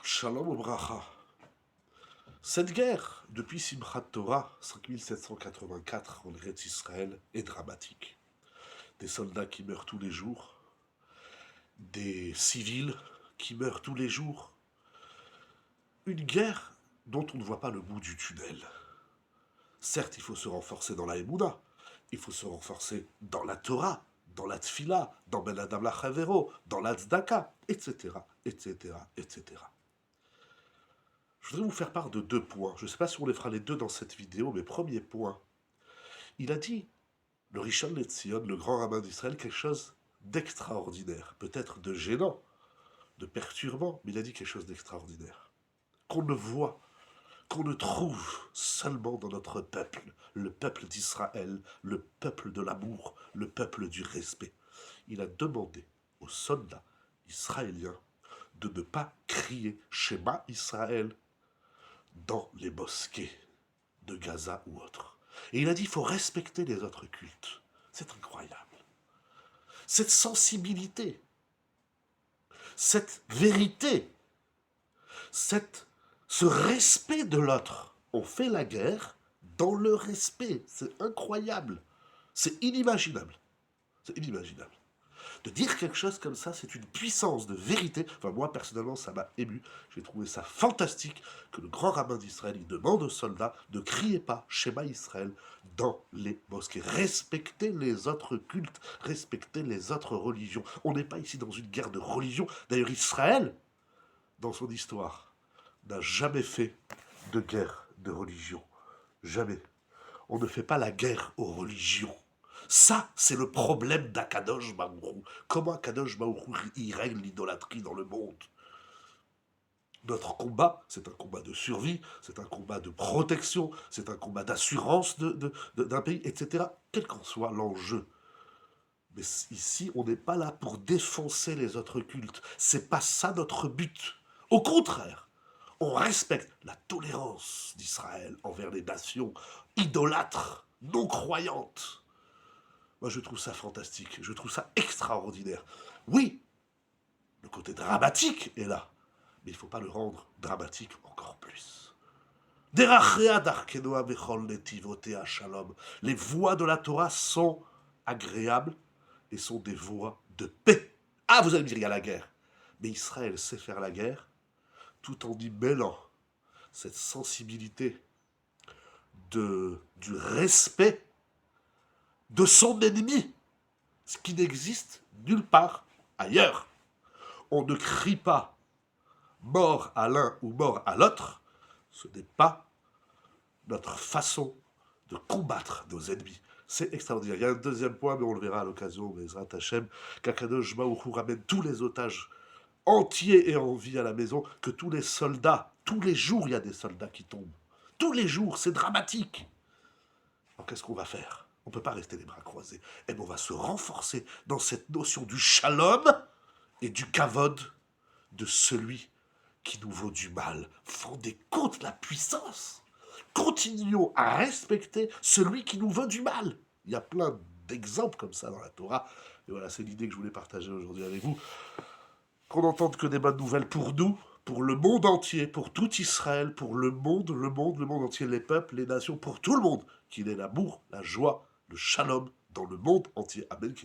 Shalom Obracha. Cette guerre, depuis Simchat Torah, 5784 en Eretz Israël, est dramatique. Des soldats qui meurent tous les jours, des civils qui meurent tous les jours. Une guerre dont on ne voit pas le bout du tunnel. Certes, il faut se renforcer dans la Emouna, il faut se renforcer dans la Torah, dans la Tfila, dans Ben Adam Lachavero, dans la Tzedaka, etc., etc., etc. Je voudrais vous faire part de deux points. Je ne sais pas si on les fera les deux dans cette vidéo, mais premier point. Il a dit, le Rishon LeZion, le grand rabbin d'Israël, quelque chose d'extraordinaire, peut-être de gênant, de perturbant, mais il a dit quelque chose d'extraordinaire. Qu'on ne voit, qu'on ne trouve seulement dans notre peuple, le peuple d'Israël, le peuple de l'amour, le peuple du respect. Il a demandé aux soldats israéliens de ne pas crier Shema Israël dans les mosquées de Gaza ou autres. Et il a dit il faut respecter les autres cultes. C'est incroyable. Cette sensibilité, cette vérité, ce respect de l'autre. On fait la guerre dans le respect. C'est incroyable. C'est inimaginable. C'est inimaginable. De dire quelque chose comme ça, c'est une puissance de vérité. Enfin, moi, personnellement, ça m'a ému. J'ai trouvé ça fantastique que le grand rabbin d'Israël, il demande aux soldats ne criez pas Shema Israël dans les mosquées. Respectez les autres cultes, respectez les autres religions. On n'est pas ici dans une guerre de religion. D'ailleurs, Israël, dans son histoire, n'a jamais fait de guerre de religion. Jamais. On ne fait pas la guerre aux religions. Ça, c'est le problème d'Akadosh Baruch Hu. Comment Akadosh Baruch Hu y règle l'idolâtrie dans le monde? Notre combat, c'est un combat de survie, c'est un combat de protection, c'est un combat d'assurance d'un pays, etc. Quel qu'en soit l'enjeu. Mais ici, on n'est pas là pour défoncer les autres cultes. C'est pas ça notre but. Au contraire, on respecte la tolérance d'Israël envers les nations idolâtres, non croyantes. Moi, je trouve ça fantastique, je trouve ça extraordinaire. Oui, le côté dramatique est là, mais il ne faut pas le rendre dramatique encore plus. Les voies de la Torah sont agréables et sont des voies de paix. Ah, vous allez me dire, il y a la guerre. Mais Israël sait faire la guerre tout en y mêlant cette sensibilité du respect de son ennemi, ce qui n'existe nulle part ailleurs. On ne crie pas mort à l'un ou mort à l'autre, ce n'est pas notre façon de combattre nos ennemis. C'est extraordinaire. Il y a un deuxième point, mais on le verra à l'occasion, Bezrat Hashem, qu'Akadosh Baruch Hu ramène tous les otages entiers et en vie à la maison, que tous les soldats, tous les jours, il y a des soldats qui tombent. Tous les jours, c'est dramatique. Alors qu'est-ce qu'on va faire? On ne peut pas rester les bras croisés. Et on va se renforcer dans cette notion du shalom et du kavod de celui qui nous vaut du mal. Vous vous rendez compte de la puissance? Continuons à respecter celui qui nous veut du mal. Il y a plein d'exemples comme ça dans la Torah. Et voilà, c'est l'idée que je voulais partager aujourd'hui avec vous. Qu'on n'entende que des bonnes nouvelles pour nous, pour le monde entier, pour tout Israël, pour le monde entier, les peuples, les nations, pour tout le monde, qu'il ait l'amour, la joie, le shalom dans le monde entier. Amen.